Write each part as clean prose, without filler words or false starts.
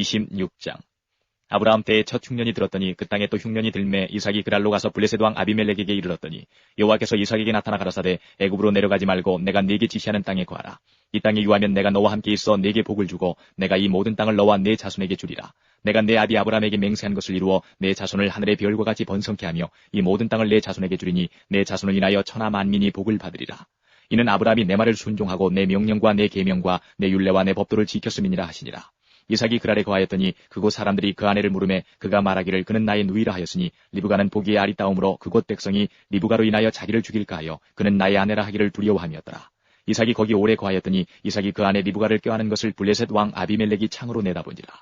26장. 아브라함 때에 첫 흉년이 들었더니 그 땅에 또 흉년이 들매 이삭이 그랄로 가서 블레셋 왕 아비멜렉에게 이르렀더니 여호와께서 이삭에게 나타나 가라사대 애굽으로 내려가지 말고 내가 네게 지시하는 땅에 거하라. 이 땅에 유하면 내가 너와 함께 있어 네게 복을 주고 내가 이 모든 땅을 너와 네 자손에게 주리라. 내가 내 아비 아브라함에게 맹세한 것을 이루어 내 자손을 하늘의 별과 같이 번성케 하며 이 모든 땅을 내 자손에게 주리니 내 자손을 인하여 천하 만민이 복을 받으리라. 이는 아브라함이 내 말을 순종하고 내 명령과 내 계명과 내 율례와 내 법도를 지켰음이니라 하시니라. 이삭이 그랄에 거하였더니 그곳 사람들이 그 아내를 물으매 그가 말하기를 그는 나의 누이라 하였으니 리브가는 보기에 아리따움으로 그곳 백성이 리브가로 인하여 자기를 죽일까 하여 그는 나의 아내라 하기를 두려워함이었더라. 이삭이 거기 오래 거하였더니 이삭이 그 아내 리브가를 껴안은 것을 블레셋 왕 아비멜렉이 창으로 내다보니라.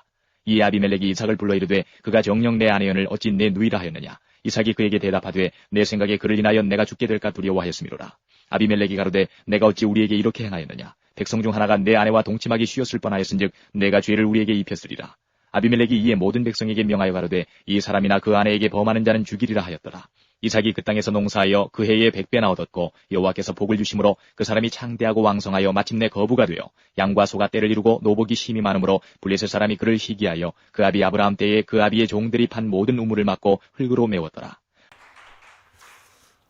이 아비멜렉이 이삭을 불러 이르되 그가 정녕 내 아내연을 어찌 내 누이라 하였느냐. 이삭이 그에게 대답하되 내 생각에 그를 인하여 내가 죽게 될까 두려워하였음이로라. 아비멜렉이 가로되 내가 어찌 우리에게 이렇게 행하였느냐. 백성 중 하나가 내 아내와 동침하기 쉬웠을 뻔하였은즉 내가 죄를 우리에게 입혔으리라. 아비멜렉이 이에 모든 백성에게 명하여 가로되 이 사람이나 그 아내에게 범하는 자는 죽이리라 하였더라. 이삭이 그 땅에서 농사하여 그 해에 100배나 얻었고 여호와께서 복을 주심으로 그 사람이 창대하고 왕성하여 마침내 거부가 되어 양과 소가 떼를 이루고 노복이 심히 많으므로 블레셋 사람이 그를 시기하여 그 아비 아브라함 때에 그 아비의 종들이 판 모든 우물을 막고 흙으로 메웠더라.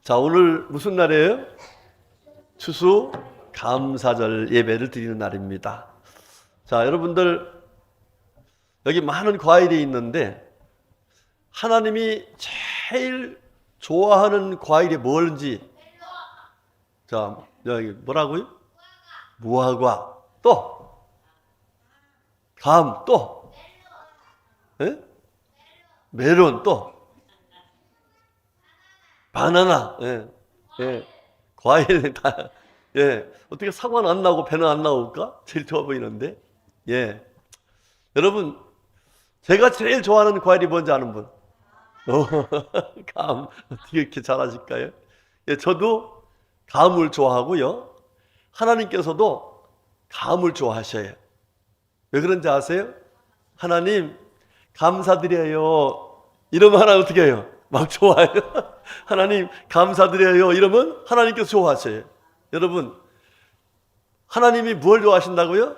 자, 오늘 무슨 날이에요? 추수 감사절 예배를 드리는 날입니다. 자, 여러분들 여기 많은 과일이 있는데 하나님이 제일 좋아하는 과일이 뭘지, 자, 여기 뭐라고요? 무화과, 또 감, 또 예? 멜론, 또 바나나, 예, 예. 과일 다, 예. 어떻게 사과는 안 나오고 배는 안 나올까? 제일 좋아 보이는데, 예. 여러분, 제가 제일 좋아하는 과일이 뭔지 아는 분? 감. 어떻게 이렇게 잘하실까요? 예, 저도 감을 좋아하고요. 하나님께서도 감을 좋아하셔요. 왜 그런지 아세요? 하나님, 감사드려요. 이러면 하나님 어떻게 해요? 막 좋아해요. 하나님, 감사드려요. 이러면 하나님께서 좋아하셔요. 여러분, 하나님이 뭘 좋아하신다고요?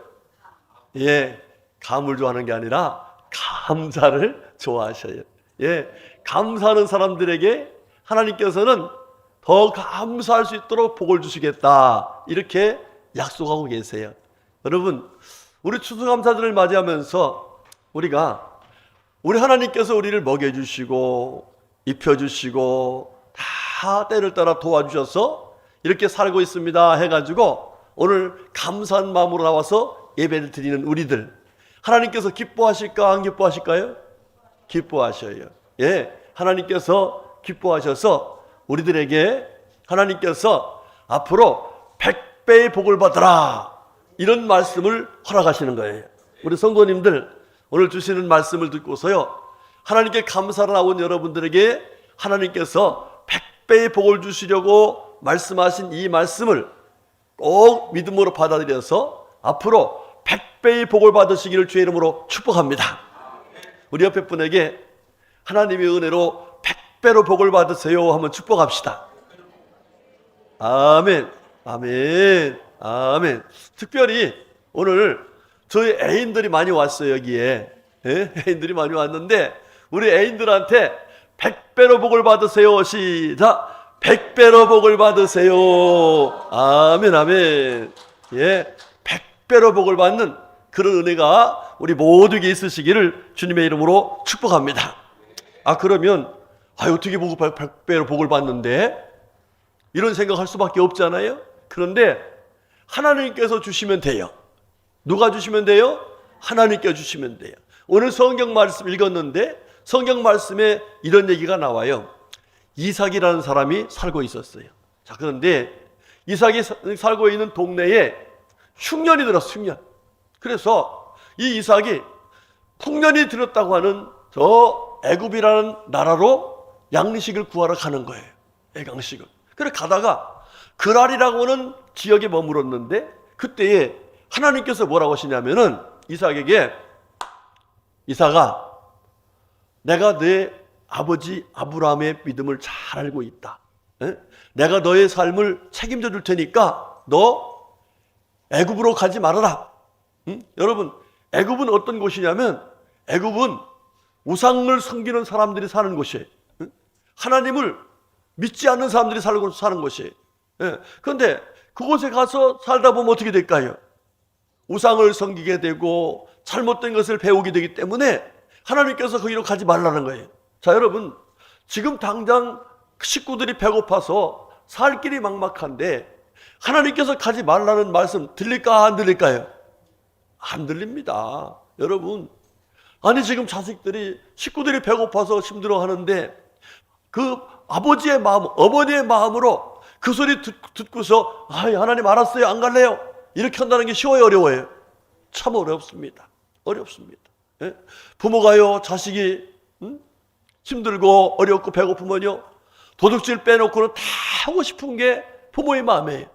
예, 감을 좋아하는 게 아니라 감사를 좋아하셔요. 예, 감사하는 사람들에게 하나님께서는 더 감사할 수 있도록 복을 주시겠다, 이렇게 약속하고 계세요. 여러분, 우리 추수감사절을 맞이하면서 우리 하나님께서 우리를 먹여주시고 입혀주시고 다 때를 따라 도와주셔서 이렇게 살고 있습니다 해가지고 오늘 감사한 마음으로 나와서 예배를 드리는 우리들, 하나님께서 기뻐하실까 안 기뻐하실까요? 기뻐하셔요. 예, 하나님께서 기뻐하셔서 우리들에게 하나님께서 앞으로 100배의 복을 받으라, 이런 말씀을 허락하시는 거예요. 우리 성도님들, 오늘 주시는 말씀을 듣고서요, 하나님께 감사를 나온 여러분들에게 하나님께서 100배의 복을 주시려고 말씀하신 이 말씀을 꼭 믿음으로 받아들여서 앞으로 100배의 복을 받으시기를 주의 이름으로 축복합니다. 우리 옆에 분에게 하나님의 은혜로 100배로 복을 받으세요 한번 축복합시다. 아멘, 아멘, 아멘. 특별히 오늘 저희 애인들이 많이 왔어요. 여기에, 예? 애인들이 많이 왔는데 우리 애인들한테 100배로 복을 받으세요. 시작. 100배로 복을 받으세요. 아멘, 아멘. 예, 100배로 복을 받는 그런 은혜가 우리 모두에게 있으시기를 주님의 이름으로 축복합니다. 그러면 어떻게 100배로 복을 받는데? 이런 생각할 수밖에 없잖아요. 그런데 하나님께서 주시면 돼요. 누가 주시면 돼요? 하나님께서 주시면 돼요. 오늘 성경 말씀 읽었는데 성경 말씀에 이런 얘기가 나와요. 이삭이라는 사람이 살고 있었어요. 자, 그런데 이삭이 살고 있는 동네에 흉년이 들었어, 흉년. 그래서 이 이삭이 풍년이 들었다고 하는 저 애굽이라는 나라로 양식을 구하러 가는 거예요. 애강식을. 그래 가다가 그랄이라고 하는 지역에 머물었는데 그때에 하나님께서 뭐라고 하시냐면은 이삭에게, 이삭아, 내가 내 아버지 아브라함의 믿음을 잘 알고 있다. 내가 너의 삶을 책임져 줄 테니까 너 애굽으로 가지 말아라. 여러분, 애굽은 어떤 곳이냐면 애굽은 우상을 섬기는 사람들이 사는 곳이에요. 하나님을 믿지 않는 사람들이 사는 곳이에요. 그런데 그곳에 가서 살다 보면 어떻게 될까요? 우상을 섬기게 되고 잘못된 것을 배우게 되기 때문에 하나님께서 거기로 가지 말라는 거예요. 자, 여러분, 지금 당장 식구들이 배고파서 살 길이 막막한데 하나님께서 가지 말라는 말씀 들릴까 안 들릴까요? 안 들립니다. 여러분, 아니 지금 식구들이 배고파서 힘들어하는데 그 아버지의 마음, 어머니의 마음으로 그 소리 듣고서 하나님 알았어요, 안 갈래요, 이렇게 한다는 게 쉬워요, 어려워요? 참 어렵습니다. 어렵습니다. 부모가요, 자식이 힘들고 어렵고 배고프면요, 도둑질 빼놓고는 다 하고 싶은 게 부모의 마음이에요.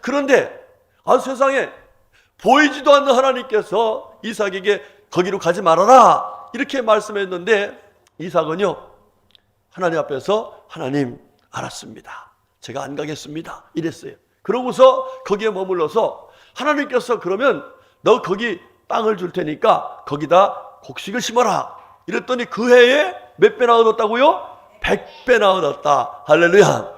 그런데 세상에 보이지도 않는 하나님께서 이삭에게 거기로 가지 말아라 이렇게 말씀했는데, 이삭은요, 하나님 앞에서 하나님 알았습니다, 제가 안 가겠습니다 이랬어요. 그러고서 거기에 머물러서 하나님께서 그러면 너 거기 땅을 줄 테니까 거기다 곡식을 심어라 이랬더니 그 해에 몇 배나 얻었다고요? 100배나 얻었다. 할렐루야.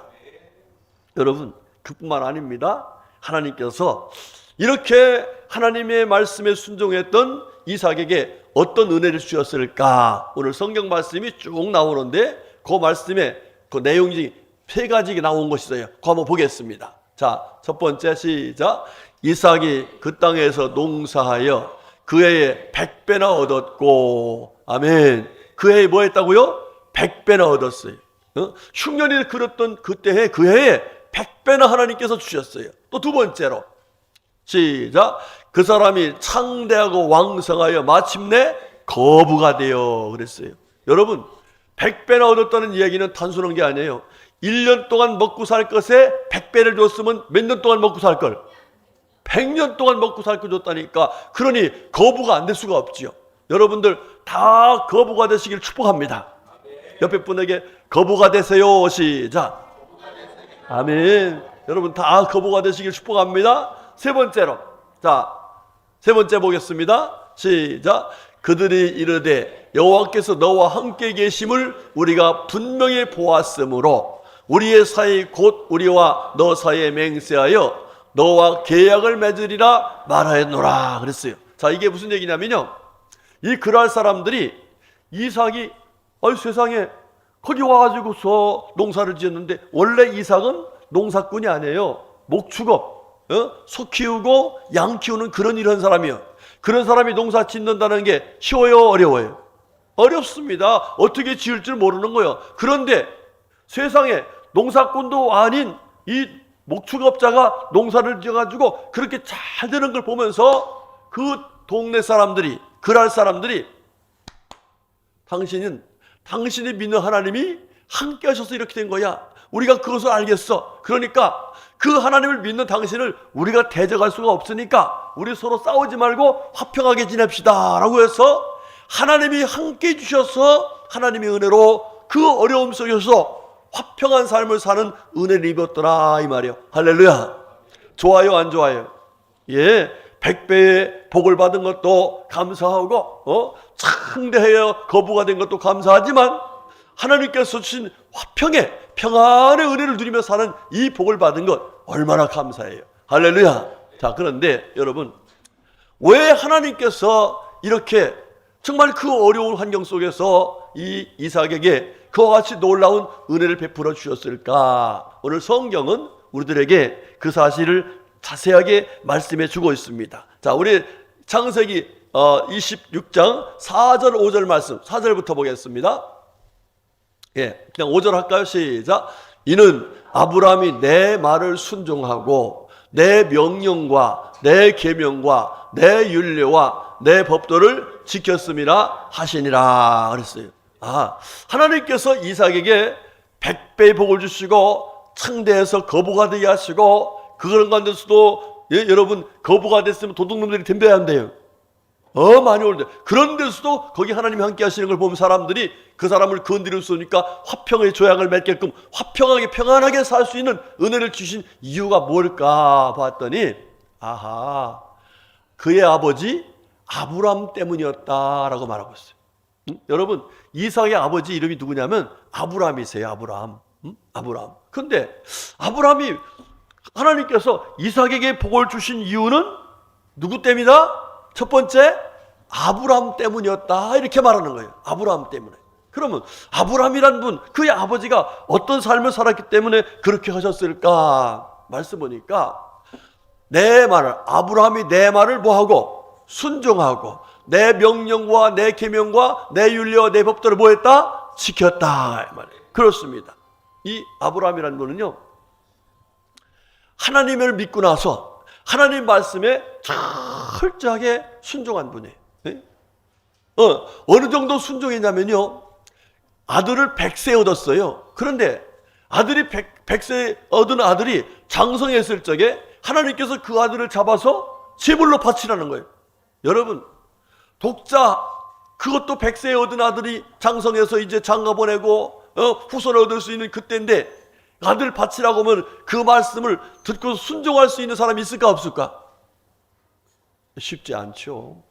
여러분, 그뿐만 아닙니다. 하나님께서 이렇게 하나님의 말씀에 순종했던 이삭에게 어떤 은혜를 주셨을까? 오늘 성경 말씀이 쭉 나오는데 그 말씀에 그 내용이 세 가지 나온 것이 있어요. 그거 한번 보겠습니다. 자, 첫 번째 시작. 이삭이 그 땅에서 농사하여 그 해에 100배나 얻었고, 아멘. 그 해에 뭐 했다고요? 100배나 얻었어요. 흉년이 그렸던 그때에 그 해에 100배나 하나님께서 주셨어요. 또 두 번째로 시작. 그 사람이 창대하고 왕성하여 마침내 거부가 되어 그랬어요. 여러분, 100배나 얻었다는 이야기는 단순한 게 아니에요. 1년 동안 먹고 살 것에 100배를 줬으면 몇 년 동안 먹고 살 걸? 100년 동안 먹고 살 거 줬다니까. 그러니 거부가 안 될 수가 없지요. 여러분들 다 거부가 되시길 축복합니다. 옆에 분에게 거부가 되세요. 시작. 아멘. 여러분 다 거부가 되시길 축복합니다. 세 번째로, 자, 세 번째 보겠습니다. 시작. 그들이 이르되 여호와께서 너와 함께 계심을 우리가 분명히 보았으므로 우리의 사이 곧 우리와 너 사이에 맹세하여 너와 계약을 맺으리라 말하였노라 그랬어요. 자, 이게 무슨 얘기냐면요, 이 그랄 사람들이 이삭이 세상에 거기 와가지고서 농사를 지었는데, 원래 이삭은 농사꾼이 아니에요. 목축업, 소 키우고 양 키우는 그런 일한 사람이요. 그런 사람이 농사 짓는다는 게 쉬워요, 어려워요? 어렵습니다. 어떻게 지을 줄 모르는 거예요. 그런데 세상에 농사꾼도 아닌 이 목축업자가 농사를 지어가지고 그렇게 잘 되는 걸 보면서 그 동네 사람들이, 그랄 사람들이, 당신이 믿는 하나님이 함께 하셔서 이렇게 된 거야, 우리가 그것을 알겠어. 그러니까 그 하나님을 믿는 당신을 우리가 대적할 수가 없으니까 우리 서로 싸우지 말고 화평하게 지냅시다 라고 해서 하나님이 함께 해주셔서 하나님의 은혜로 그 어려움 속에서 화평한 삶을 사는 은혜를 입었더라 이 말이에요. 할렐루야. 좋아요, 안 좋아요? 예, 100배의 복을 받은 것도 감사하고 창대하여 거부가 된 것도 감사하지만 하나님께서 주신 평안의 은혜를 누리며 사는 이 복을 받은 것 얼마나 감사해요. 할렐루야. 자, 그런데 여러분, 왜 하나님께서 이렇게 정말 그 어려운 환경 속에서 이 이삭에게 그와 같이 놀라운 은혜를 베풀어 주셨을까? 오늘 성경은 우리들에게 그 사실을 자세하게 말씀해 주고 있습니다. 자, 우리 창세기 26장 4절 5절 말씀, 4절부터 보겠습니다. 예, 그냥 5절 할까요? 시작. 이는 아브라함이 내 말을 순종하고 내 명령과 내 계명과 내 율례와 내 법도를 지켰음이라 하시니라 그랬어요. 하나님께서 이삭에게 100배의 복을 주시고 창대해서 거부가 되게 하시고, 그런 가운데서도 여러분 거부가 됐으면 도둑놈들이 덤벼야 한대요. 많이 올때. 그런 데서도 거기 하나님이 함께 하시는 걸 보면 사람들이 그 사람을 건드릴 수 없으니까 화평의 조약을 맺게끔 화평하게 평안하게 살 수 있는 은혜를 주신 이유가 뭘까 봤더니, 그의 아버지 아브람 때문이었다라고 말하고 있어요. 여러분, 이삭의 아버지 이름이 누구냐면 아브람이세요. 아브람. 아브람. 그런데 아브람이 하나님께서 이삭에게 복을 주신 이유는 누구 때문이다? 첫 번째, 아브람 때문이었다. 이렇게 말하는 거예요. 아브람 때문에. 그러면 아브람이란 분, 그의 아버지가 어떤 삶을 살았기 때문에 그렇게 하셨을까? 말씀 보니까 내 말을, 아브라함이 내 말을 뭐하고? 순종하고 내 명령과 내 계명과 내 윤리와 내 법도를 뭐했다? 지켰다. 그렇습니다. 이 아브라함이라는 분은요, 하나님을 믿고 나서 하나님 말씀에 철저하게 순종한 분이에요. 어느 정도 순종했냐면요, 아들을 100세 얻었어요. 그런데 아들이 100세 얻은 아들이 장성했을 적에 하나님께서 그 아들을 잡아서 제물로 바치라는 거예요. 여러분, 독자, 그것도 100세에 얻은 아들이 장성해서 이제 장가 보내고 후손을 얻을 수 있는 그때인데 아들 바치라고 하면 그 말씀을 듣고 순종할 수 있는 사람이 있을까 없을까? 쉽지 않죠.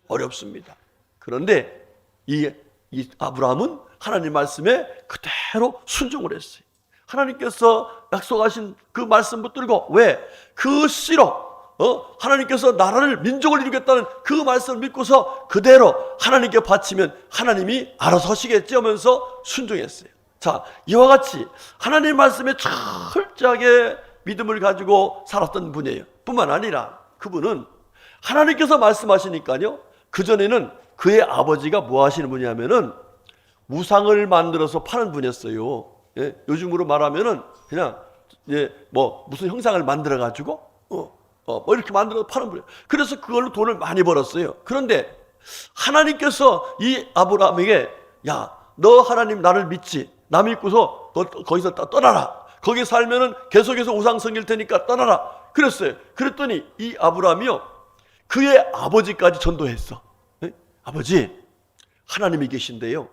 어렵습니다. 그런데 이 아브라함은 하나님 말씀에 그대로 순종을 했어요. 하나님께서 약속하신 그 말씀 붙들고, 왜? 그 씨로 하나님께서 나라를, 민족을 이루겠다는 그 말씀을 믿고서 그대로 하나님께 바치면 하나님이 알아서 하시겠지 하면서 순종했어요. 자, 이와 같이 하나님 말씀에 철저하게 믿음을 가지고 살았던 분이에요. 뿐만 아니라 그분은 하나님께서 말씀하시니까요, 그전에는 그의 아버지가 뭐 하시는 분이냐면은 우상을 만들어서 파는 분이었어요. 예, 요즘으로 말하면은 그냥 뭐 무슨 형상을 만들어 가지고 뭐 이렇게 만들어서 파는 분이에요. 그래서 그걸로 돈을 많이 벌었어요. 그런데 하나님께서 이 아브라함에게, 야, 너 하나님 나를 믿지? 나 믿고서 너 거기서 떠나라. 거기 살면은 계속해서 우상 섬길 테니까 떠나라. 그랬어요. 그랬더니 이 아브라함이요, 그의 아버지까지 전도했어. 예? 아버지, 하나님이 계신데요,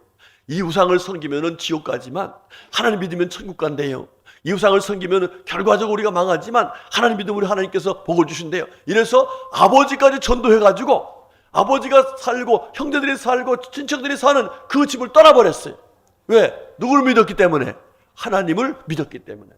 이 우상을 섬기면은 지옥 가지만 하나님 믿으면 천국 간대요. 이 우상을 섬기면은 결과적으로 우리가 망하지만 하나님 믿으면 우리 하나님께서 복을 주신대요. 이래서 아버지까지 전도해가지고 아버지가 살고 형제들이 살고 친척들이 사는 그 집을 떠나버렸어요. 왜? 누구를 믿었기 때문에? 하나님을 믿었기 때문에.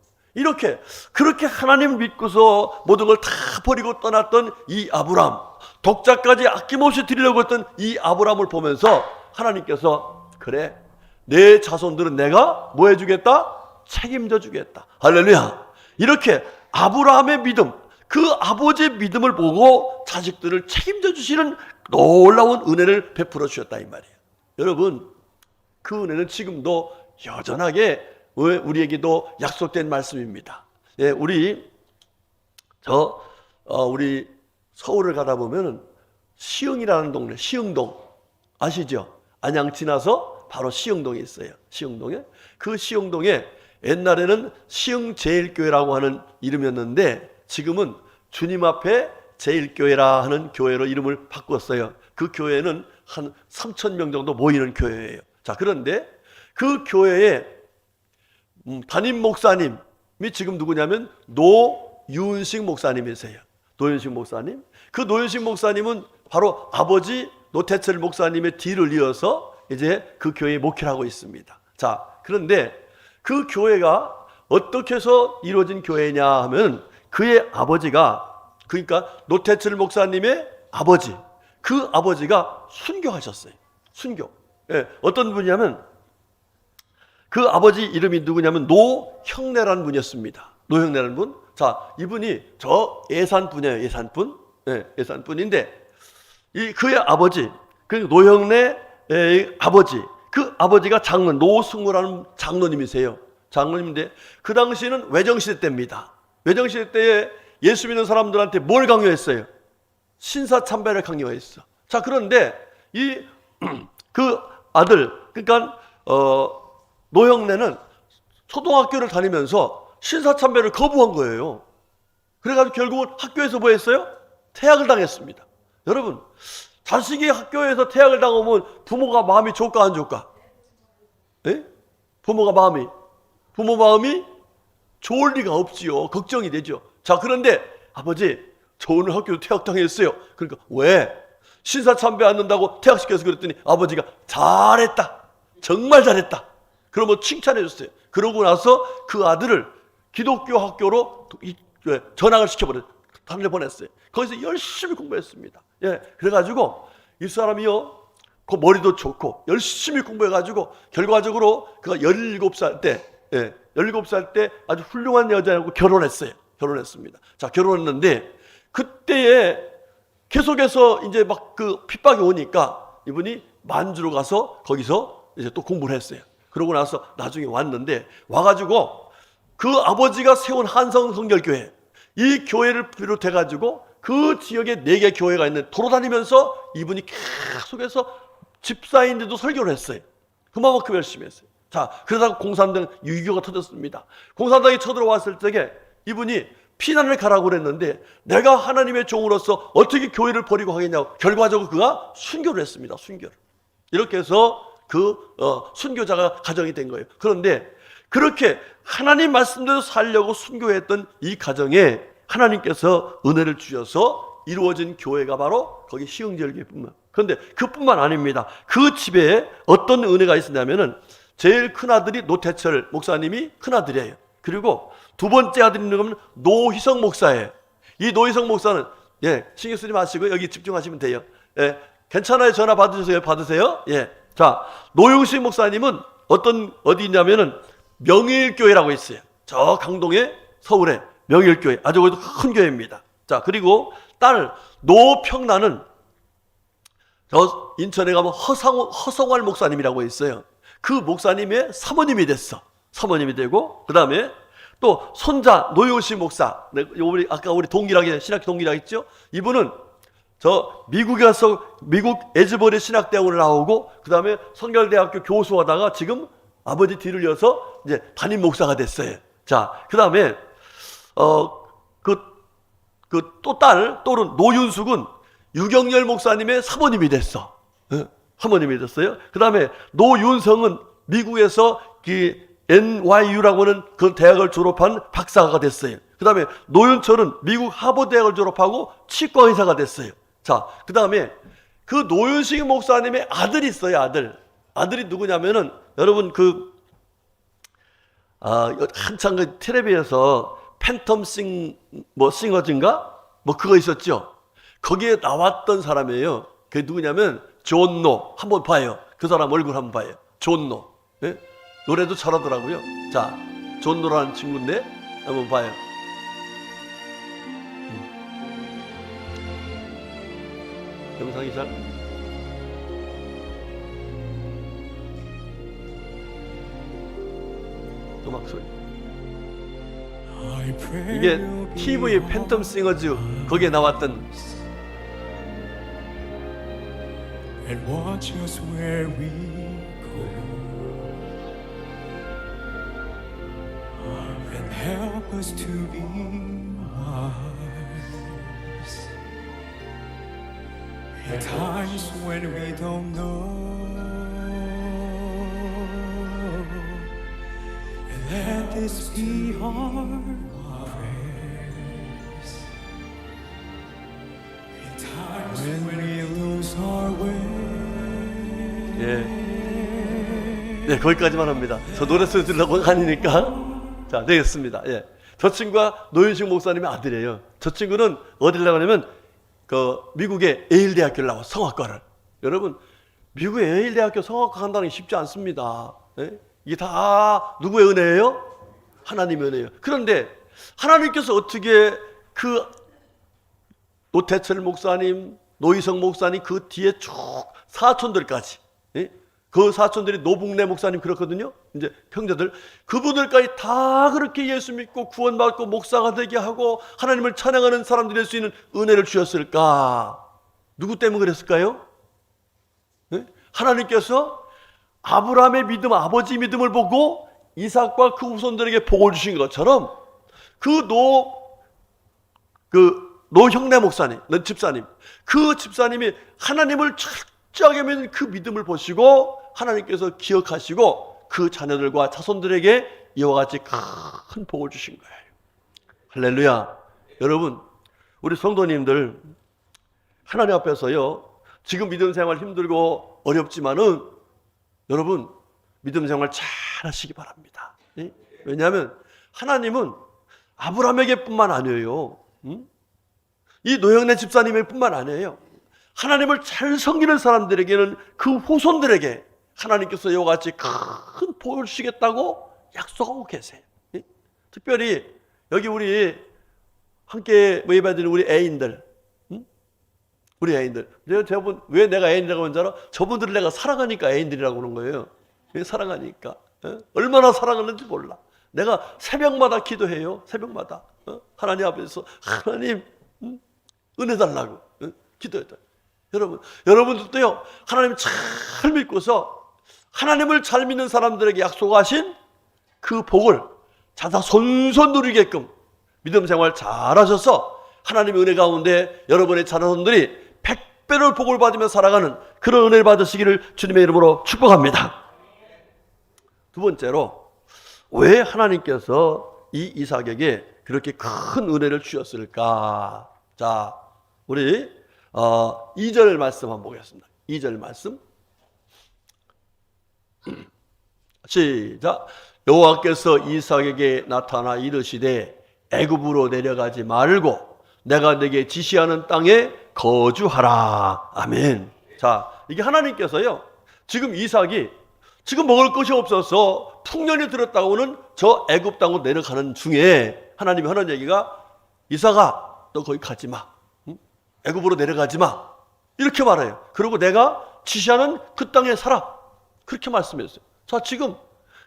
그렇게 하나님을 믿고서 모든 걸 다 버리고 떠났던 이 아브람, 독자까지 아낌없이 드리려고 했던 이 아브람을 보면서 하나님께서, 그래, 내 자손들은 내가 뭐 해주겠다? 책임져 주겠다. 할렐루야. 이렇게 아브라함의 믿음, 그 아버지의 믿음을 보고 자식들을 책임져 주시는 놀라운 은혜를 베풀어 주셨다, 이 말이에요. 여러분, 그 은혜는 지금도 여전하게 우리에게도 약속된 말씀입니다. 예, 우리 서울을 가다 보면은 시흥이라는 동네, 시흥동 아시죠? 안양 지나서 바로 시흥동에 있어요. 시흥동에. 그 시흥동에 옛날에는 시흥제일교회라고 하는 이름이었는데 지금은 주님 앞에 제일교회라 하는 교회로 이름을 바꿨어요. 그 교회는 한 3,000명 정도 모이는 교회예요. 자, 그런데 그 교회에 담임 목사님이 지금 누구냐면 노윤식 목사님이세요. 노윤식 목사님. 그 노윤식 목사님은 바로 아버지 노태철 목사님의 뒤를 이어서 이제 그 교회에 목회를 하고 있습니다. 자, 그런데 그 교회가 어떻게 해서 이루어진 교회냐 하면 그의 아버지가, 그러니까 노태철 목사님의 아버지, 그 아버지가 순교하셨어요. 순교. 예, 어떤 분이냐면 그 아버지 이름이 누구냐면 노형래라는 분이었습니다. 노형래라는 분. 자, 이분이 저 예산분이에요. 예산분. 예, 예산분인데 그의 아버지, 그 노형래의 아버지, 그 아버지가 장로는 노승우라는 장로님이세요. 장로님인데 그 당시는 외정시대 때입니다. 외정시대 때에 예수 믿는 사람들한테 뭘 강요했어요? 신사참배를 강요했어. 자, 그런데 그 아들, 그러니까 노형래는 초등학교를 다니면서 신사참배를 거부한 거예요. 그래가지고 결국은 학교에서 뭐 했어요? 퇴학을 당했습니다. 여러분, 자식이 학교에서 퇴학을 당하면 부모가 마음이 좋을까 안 좋을까? 예? 부모 마음이 좋을 리가 없지요. 걱정이 되죠. 자, 그런데 아버지, 저 오늘 학교에서 퇴학당했어요. 그러니까 왜? 신사참배 앉는다고 퇴학시켜서 그랬더니 아버지가 잘했다, 정말 잘했다, 그러면 칭찬해 줬어요. 그러고 나서 그 아들을 기독교 학교로 전학을 시켜버렸어요. 다른 데 보냈어요. 거기서 열심히 공부했습니다. 예, 그래가지고 이 사람이요, 그 머리도 좋고 열심히 공부해가지고 결과적으로 그가 17살 때, 17살 때 아주 훌륭한 여자하고 결혼했어요. 결혼했습니다. 자, 결혼했는데 그때에 계속해서 이제 막 그 핍박이 오니까 이분이 만주로 가서 거기서 이제 또 공부를 했어요. 그러고 나서 나중에 왔는데, 와가지고 그 아버지가 세운 한성 성결교회, 이 교회를 비롯해가지고 그 지역에 4개 교회가 있는 돌아다니면서 이분이 계속해서 집사인데도 설교를 했어요. 그만큼 열심히 했어요. 자, 그러다가 공산당 유교가 터졌습니다. 공산당이 쳐들어왔을 적에 이분이 피난을 가라고 그랬는데, 내가 하나님의 종으로서 어떻게 교회를 버리고 하겠냐고 결과적으로 그가 순교를 했습니다. 순교를. 이렇게 해서 순교자가 가정이 된 거예요. 그런데 그렇게 하나님 말씀대로 살려고 순교했던 이 가정에 하나님께서 은혜를 주셔서 이루어진 교회가 바로 거기 시흥절교회뿐만. 그런데 그뿐만 아닙니다. 그 집에 어떤 은혜가 있었냐면은 제일 큰 아들이 노태철 목사님이 큰 아들이에요. 그리고 두 번째 아들이 누구면 노희성 목사예요. 이 노희성 목사는 신경 쓰지 마시고 여기 집중하시면 돼요. 괜찮아요. 전화 받으세요. 받으세요. 자, 노영식 목사님은 어디 있냐면은 명일교회라고 있어요. 저 강동에, 서울에 명일교회, 아주 큰 교회입니다. 자, 그리고 딸 노평란은 저 인천에 가면 허성활 목사님이라고 있어요. 그 목사님의 사모님이 됐어. 사모님이 되고, 그 다음에 또 손자 노효식 목사, 아까 우리 동기라고, 신학교 동기라고 했죠. 이분은 저 미국에 가서 미국 에즈버리 신학대학원을 나오고, 그 다음에 성결대학교 교수하다가 지금 아버지 뒤를 이어서 이제 담임 목사가 됐어요. 자, 그 다음에 또 또는 노윤숙은 유경열 목사님의 사모님이 됐어. 사모님이 됐어요. 그 다음에 노윤성은 미국에서 NYU라고 하는 그 대학을 졸업한 박사가 됐어요. 그 다음에 노윤철은 미국 하버드대학을 졸업하고 치과의사가 됐어요. 자, 그 다음에 그 노윤식 목사님의 아들이 있어요. 아들이 누구냐면은 여러분 한창 그 텔레비에서 팬텀 싱어즈인가? 그거 있었죠. 거기에 나왔던 사람이에요. 그게 누구냐면 존 노. 한번 봐요. 그 사람 얼굴 한번 봐요. 존 노. 노래도 잘하더라고요. 자, 존 노라는 친구인데 한번 봐요. 영상이 잘 음악 소리. 이게 TV 팬텀 싱어즈 거기에 나왔던. And watch us where we go, and help us to be wise in times when we don't know, and let this be our prayers in times when we lose our way. 네, 거기까지만 합니다. 저 노래 소리 들으려고 아니니까. 자, 되겠습니다. 저 친구가 노윤식 목사님의 아들이에요. 저 친구는 어디를 나가냐면 미국의 예일 대학교를 나와, 성악과를. 여러분, 미국의 예일 대학교 성악과 간다는 게 쉽지 않습니다. 이게 다 누구의 은혜예요? 하나님의 은혜예요. 그런데 하나님께서 어떻게 그 노태철 목사님, 노희성 목사님 그 뒤에 쭉 사촌들까지, 그 사촌들이 노북래 목사님 그렇거든요. 이제 형제들, 그분들까지 다 그렇게 예수 믿고 구원받고 목사가 되게 하고 하나님을 찬양하는 사람들이 될 수 있는 은혜를 주셨을까? 누구 때문에 그랬을까요? 하나님께서 아브라함의 믿음, 아버지 믿음을 보고 이삭과 그 후손들에게 복을 주신 것처럼 그 노형래 목사님, 집사님, 그 집사님이 하나님을 철저하게 믿는 그 믿음을 보시고 하나님께서 기억하시고 그 자녀들과 자손들에게 이와 같이 큰 복을 주신 거예요. 할렐루야. 여러분, 우리 성도님들, 하나님 앞에서요, 지금 믿음 생활 힘들고 어렵지만은 여러분 믿음 생활 잘 하시기 바랍니다. 예? 왜냐하면 하나님은 아브라함에게뿐만 아니에요. 이 노영래 집사님에게뿐만 아니에요. 하나님을 잘 섬기는 사람들에게는 그 후손들에게 하나님께서 이와 같이 큰 복을 주시겠다고 약속하고 계세요. 예? 특별히 여기 우리 함께 예배드리는 우리 애인들, 우리 애인들. 제가 왜 내가 애인이라고 하는 줄 알아? 저분들을 내가 사랑하니까 애인들이라고 하는 거예요. 사랑하니까. 얼마나 사랑하는지 몰라. 내가 새벽마다 기도해요. 새벽마다. 하나님 앞에서 하나님 은혜 달라고 기도했다. 여러분들도요. 하나님 잘 믿고서 하나님을 잘 믿는 사람들에게 약속하신 그 복을 자다 손손 누리게끔 믿음 생활 잘하셔서 하나님의 은혜 가운데 여러분의 자녀손들이 100배로 복을 받으며 살아가는 그런 은혜를 받으시기를 주님의 이름으로 축복합니다. 두 번째로 왜 하나님께서 이 이삭에게 그렇게 큰 은혜를 주셨을까? 자, 우리 2절 말씀 한번 보겠습니다. 2절 말씀 시작. 여호와께서 이삭에게 나타나 이르시되 애굽으로 내려가지 말고 내가 내게 지시하는 땅에 거주하라. 아멘. 자, 이게 하나님께서요, 지금 이삭이 지금 먹을 것이 없어서 풍년이 들었다고는 저 애굽 땅으로 내려가는 중에 하나님이 하는 얘기가 이삭아, 너 거기 가지 마. 애굽으로 내려가지 마. 이렇게 말해요. 그리고 내가 지시하는 그 땅에 살아. 그렇게 말씀했어요. 자, 지금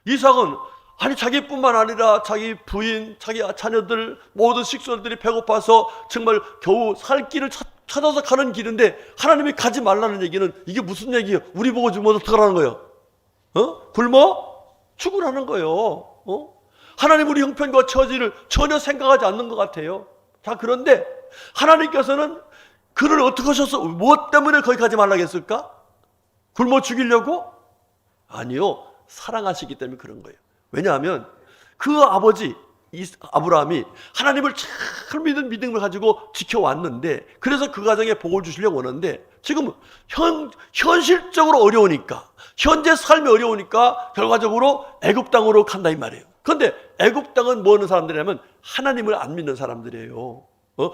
이삭은 아니 자기뿐만 아니라 자기 부인, 자기 자녀들 모든 식솔들이 배고파서 정말 겨우 살 길을 찾아서 가는 길인데 하나님이 가지 말라는 얘기는 이게 무슨 얘기예요? 우리 보고 주면 어떡하라는 거예요? 굶어? 죽으라는 거예요. 하나님 우리 형편과 처지를 전혀 생각하지 않는 것 같아요. 자, 그런데 하나님께서는 그를 어떻게 하셔서 무엇 때문에 거기 가지 말라고 했을까? 굶어 죽이려고? 아니요. 사랑하시기 때문에 그런 거예요. 왜냐하면 그 아버지 아브라함이 하나님을 잘 믿는 믿음을 가지고 지켜왔는데 그래서 그 가정에 복을 주시려고 하는데 지금 현실적으로 어려우니까 현재 삶이 어려우니까 결과적으로 애굽 땅으로 간다 이 말이에요. 그런데 애굽 땅은 뭐 하는 사람들이냐면 하나님을 안 믿는 사람들이에요.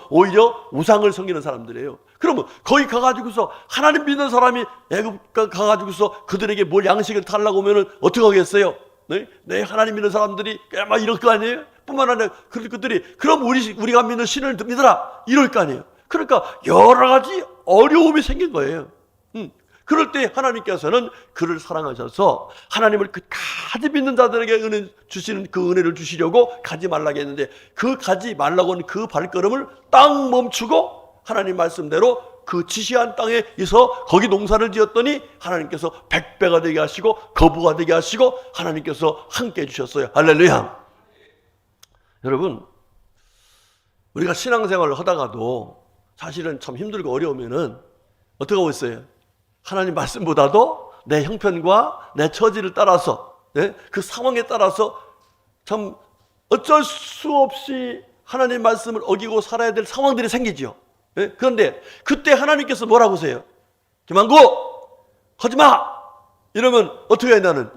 오히려 우상을 섬기는 사람들이에요. 그러면 거기 가가지고서 하나님 믿는 사람이 애굽 가가지고서 그들에게 뭘 양식을 달라고 하면은 어떻게 하겠어요? 네, 하나님 믿는 사람들이 막 이럴 거 아니에요? 뿐만 아니라 그들이 그럼 우리가 믿는 신을 믿으라 이럴 거 아니에요? 그러니까 여러 가지 어려움이 생긴 거예요. 그럴 때 하나님께서는 그를 사랑하셔서 하나님을 끝까지 믿는 자들에게 은혜 주시는 그 은혜를 주시려고 가지 말라고 했는데 그 가지 말라고 하는 그 발걸음을 딱 멈추고 하나님 말씀대로 그 지시한 땅에서 거기 농사를 지었더니 하나님께서 100배가 되게 하시고 거부가 되게 하시고 하나님께서 함께 해주셨어요. 할렐루야. 여러분, 우리가 신앙생활을 하다가도 사실은 참 힘들고 어려우면은 어떻게 하고 있어요? 하나님 말씀보다도 내 형편과 내 처지를 따라서 그 상황에 따라서 참 어쩔 수 없이 하나님 말씀을 어기고 살아야 될 상황들이 생기죠. 그런데 그때 하나님께서 뭐라고 하세요? 김한구 하지마 이러면 어떻게 해? 나는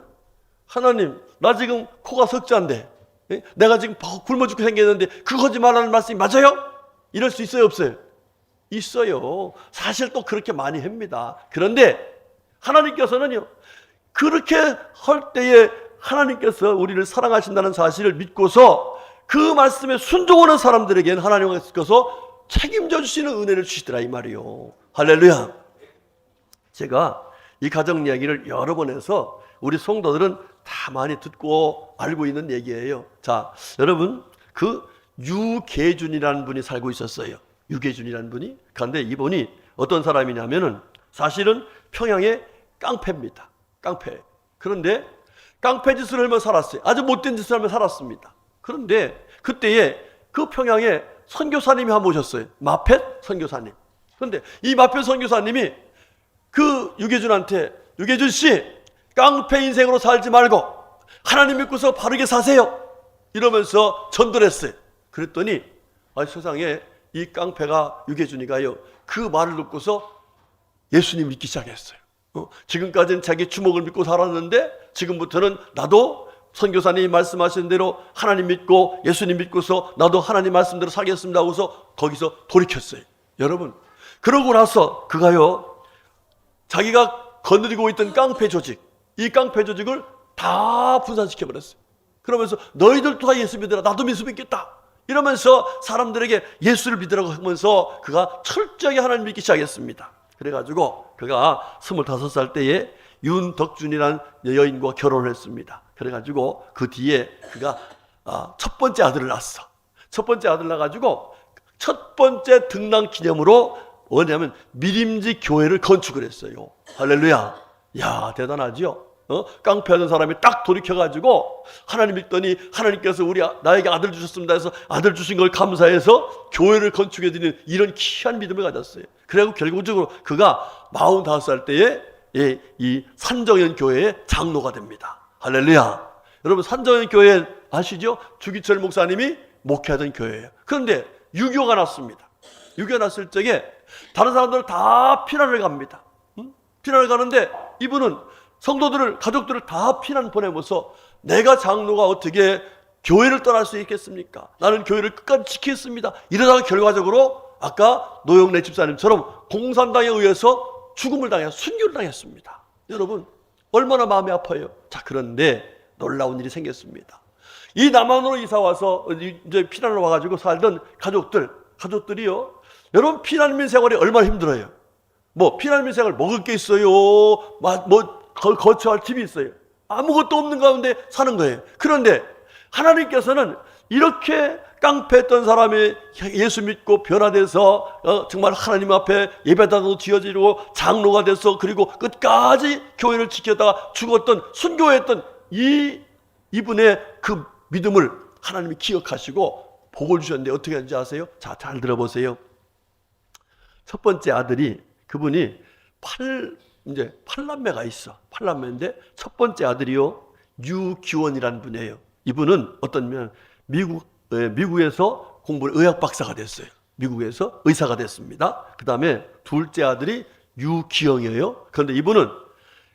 하나님 나 지금 코가 석자인데 내가 지금 굶어 죽게 생겼는데 그거 하지 말라는 말씀이 맞아요? 이럴 수 있어요 없어요? 있어요. 사실 또 그렇게 많이 합니다. 그런데 하나님께서는요 그렇게 할 때에 하나님께서 우리를 사랑하신다는 사실을 믿고서 그 말씀에 순종하는 사람들에게는 하나님께서 책임져 주시는 은혜를 주시더라 이 말이요. 할렐루야. 제가 이 가정 이야기를 여러 번 해서 우리 성도들은 다 많이 듣고 알고 있는 얘기예요. 자, 여러분 그 유계준이라는 분이 살고 있었어요. 유계준이라는 분이. 그런데 이분이 어떤 사람이냐면은 사실은 평양의 깡패입니다. 깡패. 그런데 깡패 짓을 하며 살았어요. 아주 못된 짓을 하며 살았습니다. 그런데 그때에 그 평양에 선교사님이 한 분 오셨어요. 마펫 선교사님. 그런데 이 마펫 선교사님이 그 유계준한테 유계준 씨 깡패 인생으로 살지 말고 하나님 믿고서 바르게 사세요. 이러면서 전도를 했어요. 그랬더니 세상에 이 깡패가 유계준이가요 그 말을 듣고서 예수님 믿기 시작했어요. 지금까지는 자기 주먹을 믿고 살았는데 지금부터는 나도 선교사님이 말씀하신 대로 하나님 믿고 예수님 믿고서 나도 하나님 말씀대로 살겠습니다 하고서 거기서 돌이켰어요. 여러분, 그러고 나서 그가요, 자기가 거느리고 있던 깡패 조직, 이 깡패 조직을 다 분산시켜버렸어요. 그러면서 너희들도 다 예수 믿으라, 나도 예수 믿겠다 이러면서 사람들에게 예수를 믿으라고 하면서 그가 철저하게 하나님 믿기 시작했습니다. 그래가지고 그가 25살 때에 윤덕준이라는 여인과 결혼을 했습니다. 그래가지고 그 뒤에 그가 첫 번째 아들을 낳았어. 첫 번째 아들 낳아가지고 첫 번째 등남 기념으로 뭐냐면 미림지 교회를 건축을 했어요. 할렐루야. 야, 대단하죠? 깡패하던 사람이 딱 돌이켜가지고 하나님 믿더니 하나님께서 나에게 아들 주셨습니다 해서 아들 주신 걸 감사해서 교회를 건축해드리는 이런 귀한 믿음을 가졌어요. 그리고 결국적으로 그가 45살 때에 이 산정현 교회의 장로가 됩니다. 할렐루야. 여러분, 산정현 교회 아시죠? 주기철 목사님이 목회하던 교회예요. 그런데 6.25가 났습니다. 6.25 났을 적에 다른 사람들 다 피난을 갑니다. 피난을 가는데 이분은 성도들을, 가족들을 다 피난 보내면서 내가 장로가 어떻게 교회를 떠날 수 있겠습니까? 나는 교회를 끝까지 지키겠습니다. 이러다가 결과적으로 아까 노영래 집사님처럼 공산당에 의해서 죽음을 당해서 순교를 당했습니다. 여러분, 얼마나 마음이 아파요. 자, 그런데 놀라운 일이 생겼습니다. 이 남한으로 이사 와서 이제 피난을 와가지고 살던 가족들이요. 여러분, 피난민 생활이 얼마나 힘들어요. 피난민 생활 먹을 게 있어요. 거처할 집이 있어요. 아무것도 없는 가운데 사는 거예요. 그런데 하나님께서는 이렇게 깡패했던 사람이 예수 믿고 변화돼서 정말 하나님 앞에 예배당도 지어지고 장로가 돼서 그리고 끝까지 교회를 지켰다가 죽었던, 순교했던 이분의 그 믿음을 하나님이 기억하시고 복을 주셨는데 어떻게 하는지 아세요? 자, 잘 들어보세요. 첫 번째 아들이, 그분이 이제 8남매가 있어. 8남매인데 첫 번째 아들이요, 유기원이라는 분이에요. 이분은 어떤 미국에서 공부를 의학 박사가 됐어요. 미국에서 의사가 됐습니다. 그 다음에 둘째 아들이 유기영이에요. 그런데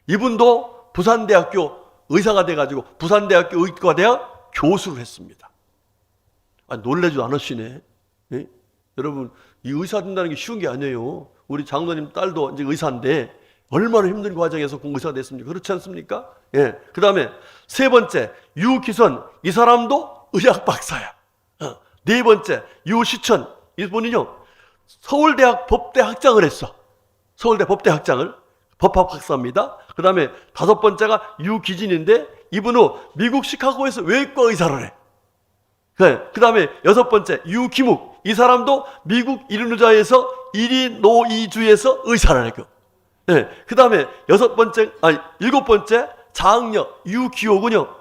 이분도 부산대학교 의사가 돼가지고 부산대학교 의과대학 교수를 했습니다. 놀라지도 않으시네. 네? 여러분, 이 의사 된다는 게 쉬운 게 아니에요. 우리 장로님 딸도 이제 의사인데 얼마나 힘든 과정에서 의사가 됐습니까? 그렇지 않습니까? 예. 그 다음에 세 번째, 유기선. 이 사람도 의학 박사야. 네 번째, 유시천. 이분은요, 서울대학 법대 학장을 했어. 서울대 법대 학장을. 법학 박사입니다. 그 다음에 다섯 번째가 유기진인데 이분은 미국 시카고에서 외과 의사를 해. 그 다음에 여섯 번째, 유기묵. 이 사람도 미국 일리노이주에서 일리노이주에서 의사를 해요. 네. 그 다음에 일곱 번째, 장녀 유기호군요.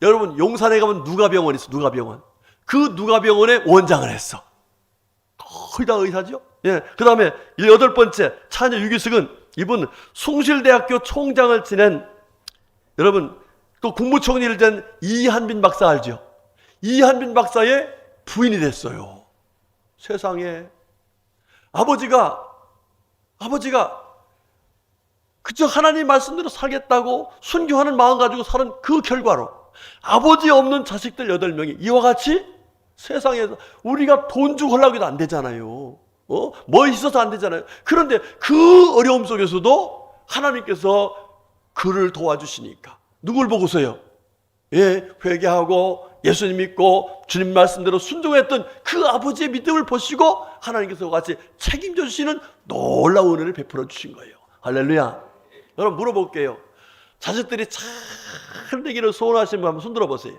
여러분, 용산에 가면 누가병원 있어. 누가병원. 그 누가병원의 원장을 했어. 거의 다 의사죠. 예. 그 다음에 여덟 번째, 차녀 유기숙은 이분 숭실대학교 총장을 지낸, 여러분, 또 국무총리를 된 이한빈 박사 알죠? 이한빈 박사의 부인이 됐어요. 세상에. 아버지가 그저 하나님 말씀대로 살겠다고 순교하는 마음 가지고 사는 그 결과로 아버지 없는 자식들 8명이 이와 같이 세상에서, 우리가 돈 주고 하려고 해도 안 되잖아요. 뭐 있어서 안 되잖아요. 그런데 그 어려움 속에서도 하나님께서 그를 도와주시니까 누굴 보고서요? 예, 회개하고 예수님 믿고 주님 말씀대로 순종했던 그 아버지의 믿음을 보시고 하나님께서 같이 책임져 주시는 놀라운 은혜를 베풀어 주신 거예요. 할렐루야. 여러분, 물어볼게요. 자식들이 잘 되기를 소원하시는 분 한번 손 들어보세요.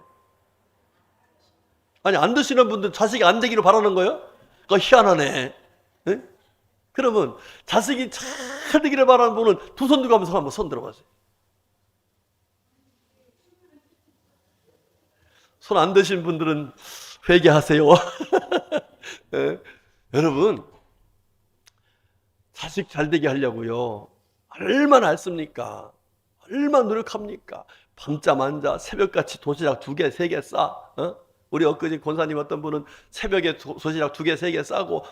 아니, 안 드시는 분들 자식이 안 되기를 바라는 거예요? 그거 희한하네. 네? 그러면 자식이 잘 되기를 바라는 분은 두 손 들고 한번 손 들어보세요. 손 안 드신 분들은 회개하세요. 네? 여러분, 자식 잘 되게 하려고요, 얼마나 애씁니까? 얼마나 노력합니까? 밤잠 안 자, 새벽같이 도시락 2개, 3개 싸. 우리 엊그제 권사님 어떤 분은 새벽에 도시락 2개, 3개 싸고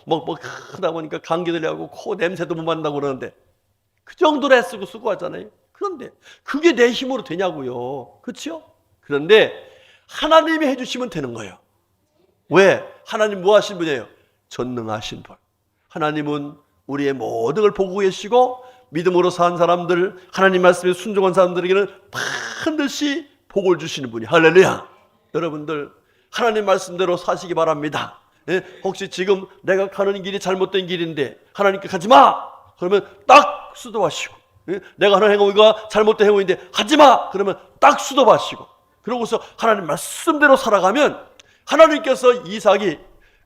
하다 보니까 감기 들려고 코 냄새도 못 맡는다고 그러는데, 그 정도로 애쓰고 수고하잖아요. 그런데 그게 내 힘으로 되냐고요. 그렇죠? 그런데 하나님이 해주시면 되는 거예요. 왜? 하나님 뭐 하신 분이에요? 전능하신 분. 하나님은 우리의 모든 걸 보고 계시고 믿음으로 산 사람들, 하나님 말씀에 순종한 사람들에게는 반드시 복을 주시는 분이. 할렐루야. 여러분들 하나님 말씀대로 사시기 바랍니다. 예? 혹시 지금 내가 가는 길이 잘못된 길인데 하나님께 가지 마! 그러면 딱 수도하시고, 예? 내가 하는 행위가 잘못된 행위인데 하지 마! 그러면 딱 수도하시고, 그러고서 하나님 말씀대로 살아가면 하나님께서 이삭이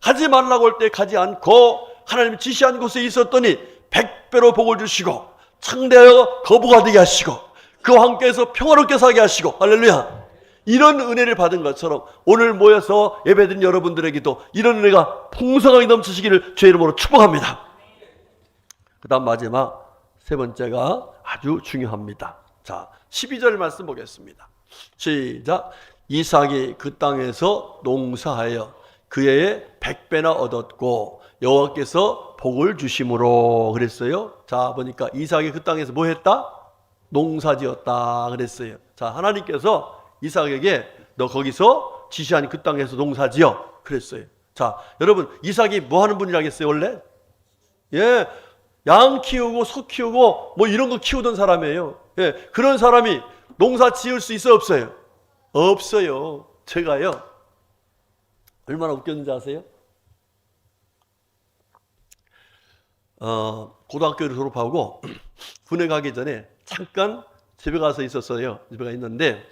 가지 말라고 할 때 가지 않고 하나님이 지시한 곳에 있었더니 100배로 복을 주시고 창대하여 거부가 되게 하시고 그와 함께해서 평화롭게 살게 하시고, 할렐루야. 이런 은혜를 받은 것처럼 오늘 모여서 예배드린 여러분들에게도 이런 은혜가 풍성하게 넘치시기를 주의 이름으로 축복합니다. 그 다음 마지막 세 번째가 아주 중요합니다. 자, 12절 말씀 보겠습니다. 시작. 이삭이 그 땅에서 농사하여 그 해에 100배나 얻었고 여호와께서 복을 주심으로 그랬어요. 자, 보니까 이삭이 그 땅에서 뭐 했다? 농사지었다 그랬어요. 자, 하나님께서 이삭에게 너 거기서 지시한 그 땅에서 농사지어 그랬어요. 자, 여러분 이삭이 뭐 하는 분이라겠어요 원래? 예, 양 키우고 소 키우고 뭐 이런 거 키우던 사람이에요. 예, 그런 사람이 농사 지을 수 있어요 없어요? 없어요. 제가요 얼마나 웃겼는지 아세요? 고등학교를 졸업하고 군에 가기 전에 잠깐 집에 가서 있었어요. 집에 가 있는데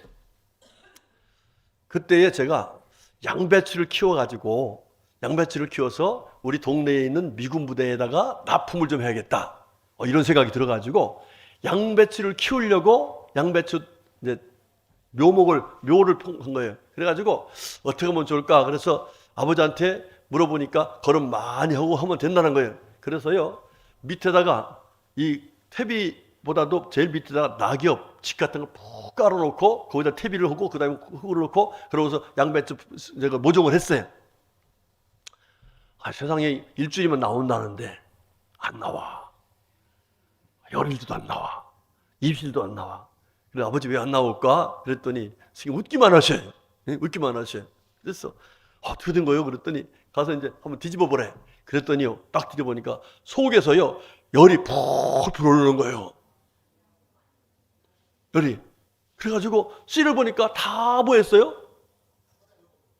그때에 제가 양배추를 키워가지고 양배추를 키워서 우리 동네에 있는 미군 부대에다가 납품을 좀 해야겠다. 이런 생각이 들어가지고 양배추를 키우려고 양배추 이제 묘를 한 거예요. 그래가지고 어떻게 하면 좋을까? 그래서 아버지한테 물어보니까 거름 많이 하고 하면 된다는 거예요. 그래서요 밑에다가 이 퇴비보다도 제일 밑에다가 낙엽 집 같은 걸 푹 깔아놓고 거기다 퇴비를 하고 그다음에 흙을 넣고 그러고서 양배추 제가 모종을 했어요. 세상에 일주일이면 나온다는데 안 나와. 열흘도 안 나와. 입실도 안 나와. 그래 아버지 왜 안 나올까? 그랬더니 지금 웃기만 하셔요. 웃기만 하셔요. 그래서 어떻게 된 거예요? 그랬더니 가서 이제 한번 뒤집어 보래. 그랬더니요 딱 뒤집어보니까 속에서요 열이 푹 불어오르는 거예요. 열이. 그래가지고 씨를 보니까 다 뭐했어요?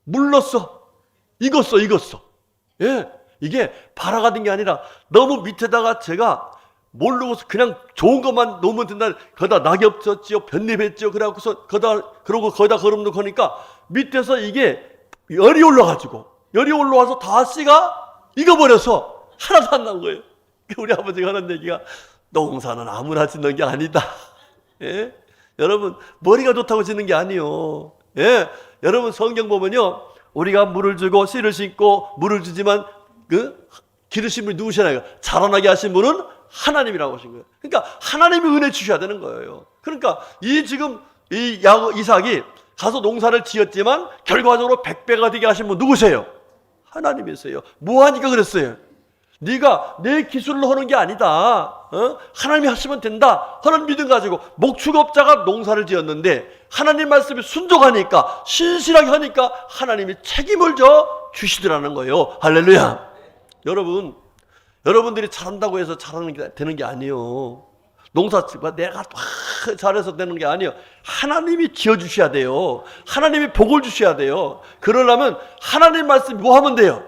물렀어. 익었어. 예, 이게 발화가 된 게 아니라 너무 밑에다가 제가 모르고서 그냥 좋은 것만 놓으면 된다. 거기다 낙엽 졌지요, 볏잎 그래갖고서 거기다 거름 넣고 하니까 밑에서 이게 열이 올라와서 다 씨가 익어버려서 하나도 안 난 거예요. 우리 아버지가 하는 얘기가 농사는 아무나 짓는 게 아니다. 예? 여러분 머리가 좋다고 짓는 게 아니요. 예? 여러분 성경 보면요 우리가 물을 주고 씨를 심고 물을 주지만 그 기르신 분이 누구시나요? 자라나게 하신 분은 하나님이라고 하신 거예요. 그러니까 하나님이 은혜 주셔야 되는 거예요. 그러니까 지금 이삭이 가서 농사를 지었지만 결과적으로 100배가 되게 하신 분 누구세요? 하나님이세요. 뭐 하니까 그랬어요? 네가 내 기술로 하는 게 아니다. 하나님이 하시면 된다 하는 믿음 가지고 목축업자가 농사를 지었는데 하나님 말씀에 순종하니까 신실하게 하니까 하나님이 책임을 져 주시더라는 거예요. 할렐루야. 여러분들이 잘한다고 해서 잘하는 게 되는 게 아니에요. 농사지가 내가 잘해서 되는 게 아니에요. 하나님이 지어주셔야 돼요. 하나님이 복을 주셔야 돼요. 그러려면 하나님 말씀 뭐 하면 돼요?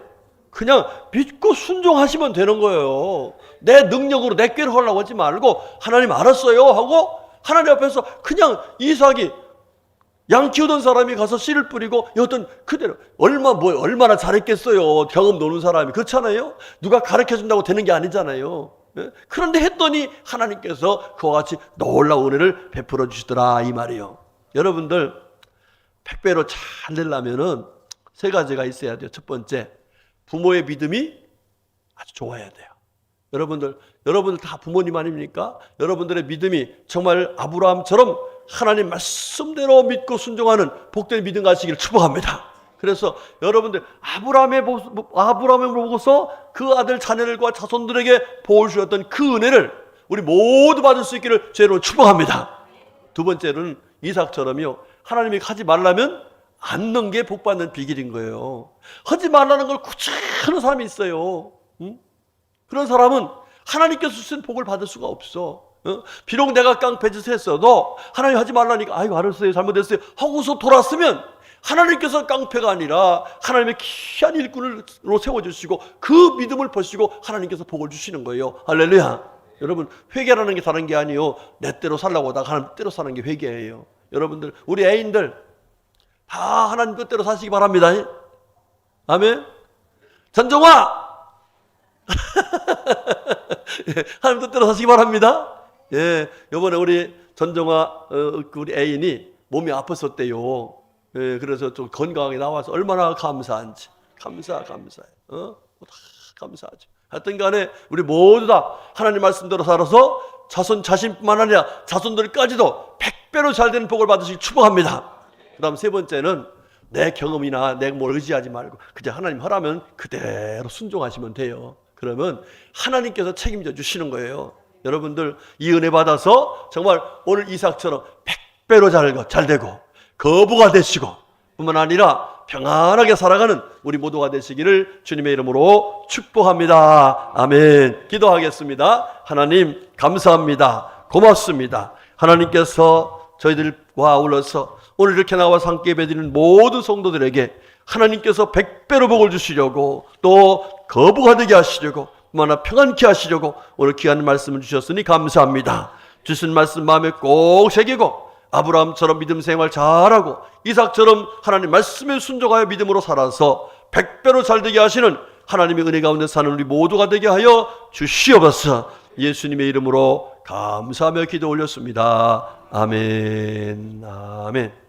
그냥 믿고 순종하시면 되는 거예요. 내 능력으로 내 꾀를 하려고 하지 말고 하나님 알았어요 하고 하나님 앞에서 그냥 이삭이 양 키우던 사람이 가서 씨를 뿌리고 어떤 그대로 얼마나 잘했겠어요. 경험 노는 사람이. 그렇잖아요. 누가 가르쳐준다고 되는 게 아니잖아요. 그런데 했더니 하나님께서 그와 같이 놀라운 은혜를 베풀어 주시더라 이 말이에요. 여러분들 100배로 잘 되려면은 세 가지가 있어야 돼요. 첫 번째, 부모의 믿음이 아주 좋아야 돼요. 여러분들 다 부모님 아닙니까? 여러분들의 믿음이 정말 아브라함처럼 하나님 말씀대로 믿고 순종하는 복된 믿음 가시기를 축복합니다. 그래서 여러분들 아브라함을 보고서 그 아들 자녀들과 자손들에게 복을 주셨던 그 은혜를 우리 모두 받을 수 있기를 죄로 축복합니다. 두 번째는 이삭처럼요, 하나님이 하지 말라면 않는 게 복 받는 비결인 거예요. 하지 말라는 걸 굳이하는 사람이 있어요. 응? 그런 사람은 하나님께서 주신 복을 받을 수가 없어. 비록 내가 깡패짓을 했어도 하나님 하지 말라니까 아이고 알았어요 잘못했어요 하고서 돌았으면 하나님께서 깡패가 아니라 하나님의 귀한 일꾼으로 세워주시고 그 믿음을 보시고 하나님께서 복을 주시는 거예요. 할렐루야. 여러분, 회개라는 게 다른 게 아니에요. 내 때로 살라고 하다가 하나님 때로 사는 게 회개예요. 여러분들, 우리 애인들 다 하나님 뜻대로 사시기 바랍니다. 아멘. 전정화 하나님 뜻대로 사시기 바랍니다. 예, 이번에 우리 전정화 우리 애인이 몸이 아팠었대요. 예, 그래서 좀 건강하게 나와서 얼마나 감사한지 감사해요. 다 감사하죠. 하여튼 간에 우리 모두 다 하나님 말씀대로 살아서 자신뿐만 아니라 자손들까지도 100배로 잘 되는 복을 받으시기 축복합니다. 그 다음 세 번째는 내 경험이나 내 뭘 의지하지 말고 그냥 하나님 하라면 그대로 순종하시면 돼요. 그러면 하나님께서 책임져 주시는 거예요. 여러분들 이 은혜 받아서 정말 오늘 이삭처럼 100배로 잘 되고 거부가 되시고 뿐만 아니라 평안하게 살아가는 우리 모두가 되시기를 주님의 이름으로 축복합니다. 아멘. 기도하겠습니다. 하나님 감사합니다. 고맙습니다. 하나님께서 저희들과 아울러서 오늘 이렇게 나와서 함께 예배드리는 모든 성도들에게 하나님께서 100배로 복을 주시려고 또 거부가 되게 하시려고 얼마나 평안케 하시려고 오늘 귀한 말씀을 주셨으니 감사합니다. 주신 말씀 마음에 꼭 새기고 아브라함처럼 믿음 생활 잘하고 이삭처럼 하나님 말씀에 순종하여 믿음으로 살아서 100배로 잘되게 하시는 하나님의 은혜 가운데 사는 우리 모두가 되게 하여 주시옵소서. 예수님의 이름으로 감사하며 기도 올렸습니다. 아멘. 아멘.